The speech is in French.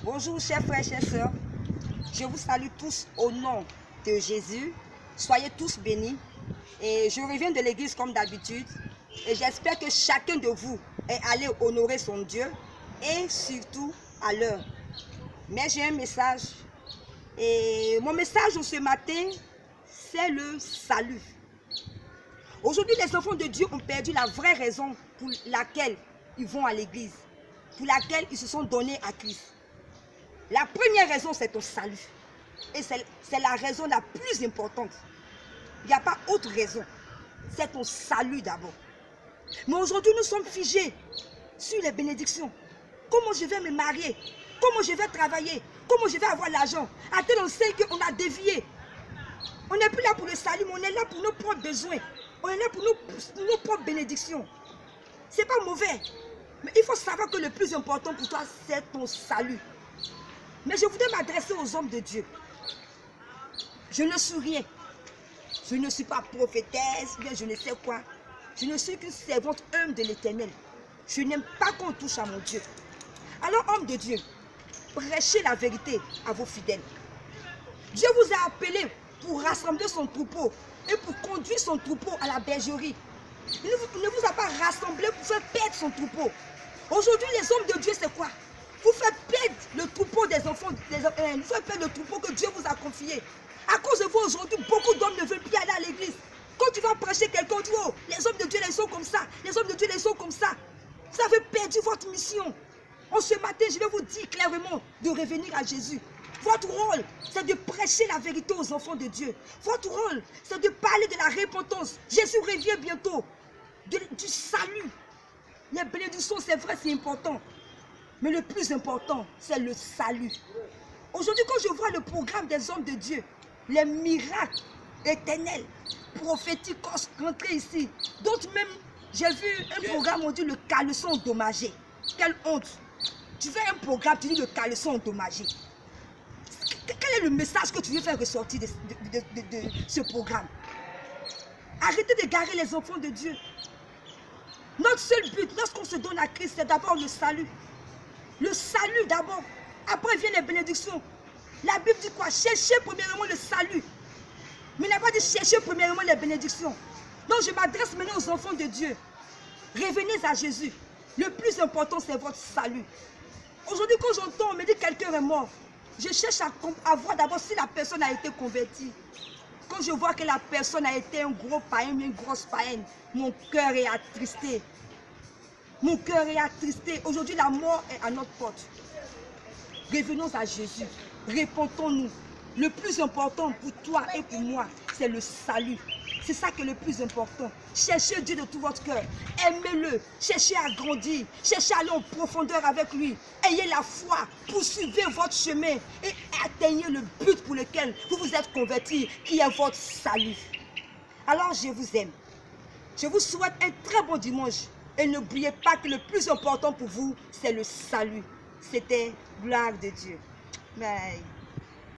Bonjour chers frères, chères sœurs. Je vous salue tous au nom de Jésus. Soyez tous bénis. Et je reviens de l'église comme d'habitude. Et j'espère que chacun de vous est allé honorer son Dieu. Et surtout à l'heure. Mais j'ai un message. Et mon message de ce matin, c'est le salut. Aujourd'hui, les enfants de Dieu ont perdu la vraie raison pour laquelle ils vont à l'église. Pour laquelle ils se sont donnés à Christ. La première raison, c'est ton salut. Et c'est la raison la plus importante. Il n'y a pas autre raison. C'est ton salut d'abord. Mais aujourd'hui, nous sommes figés sur les bénédictions. Comment je vais me marier? Comment je vais travailler? Comment je vais avoir l'argent? À tel on sait qu'on a dévié. On n'est plus là pour le salut, mais on est là pour nos propres besoins. On est là pour nos propres bénédictions. Ce n'est pas mauvais. Mais il faut savoir que le plus important pour toi, c'est ton salut. Mais je voudrais m'adresser aux hommes de Dieu. Je ne suis rien. Je ne suis pas prophétesse, bien je ne sais quoi. Je ne suis qu'une servante humble de l'Éternel. Je n'aime pas qu'on touche à mon Dieu. Alors, hommes de Dieu, prêchez la vérité à vos fidèles. Dieu vous a appelé pour rassembler son troupeau et pour conduire son troupeau à la bergerie. Il ne vous a pas rassemblé pour faire perdre son troupeau. Aujourd'hui, les hommes de Dieu, c'est quoi? Vous faites perdre le troupeau des enfants, vous faites perdre le troupeau que Dieu vous a confié. À cause de vous, aujourd'hui, beaucoup d'hommes ne veulent plus aller à l'église. Quand tu vas prêcher quelqu'un, tu dis, oh, les hommes de Dieu, ils sont comme ça. Les hommes de Dieu, ils sont comme ça. Vous avez perdu votre mission. En ce matin, je vais vous dire clairement de revenir à Jésus. Votre rôle, c'est de prêcher la vérité aux enfants de Dieu. Votre rôle, c'est de parler de la repentance. Jésus revient bientôt. Du salut. Les bénédictions, c'est vrai, c'est important. Mais le plus important, c'est le salut. Aujourd'hui, quand je vois le programme des hommes de Dieu, les miracles éternels, prophétiques, rentrer ici. D'autres même, j'ai vu un programme, on dit le caleçon endommagé. Quelle honte. Tu fais un programme, tu dis le caleçon endommagé. Quel est le message que tu veux faire ressortir de ce programme? Arrêtez de garer les enfants de Dieu. Notre seul but, lorsqu'on se donne à Christ, c'est d'abord le salut. Le salut d'abord. Après viennent les bénédictions. La Bible dit quoi? Cherchez premièrement le salut. Mais il n'a pas dit chercher premièrement les bénédictions. Donc je m'adresse maintenant aux enfants de Dieu. Revenez à Jésus. Le plus important, c'est votre salut. Aujourd'hui, quand j'entends, on me dit que quelqu'un est mort. Je cherche à voir d'abord si la personne a été convertie. Quand je vois que la personne a été un gros païen, une grosse païenne, mon cœur est attristé. Mon cœur est attristé. Aujourd'hui, la mort est à notre porte. Revenons à Jésus. Répondons-nous. Le plus important pour toi et pour moi, c'est le salut. C'est ça qui est le plus important. Cherchez Dieu de tout votre cœur. Aimez-le. Cherchez à grandir. Cherchez à aller en profondeur avec lui. Ayez la foi. Poursuivez votre chemin et atteignez le but pour lequel vous vous êtes convertis, qui est votre salut. Alors, je vous aime. Je vous souhaite un très bon dimanche. Et n'oubliez pas que le plus important pour vous, c'est le salut. C'était gloire de Dieu. Bye.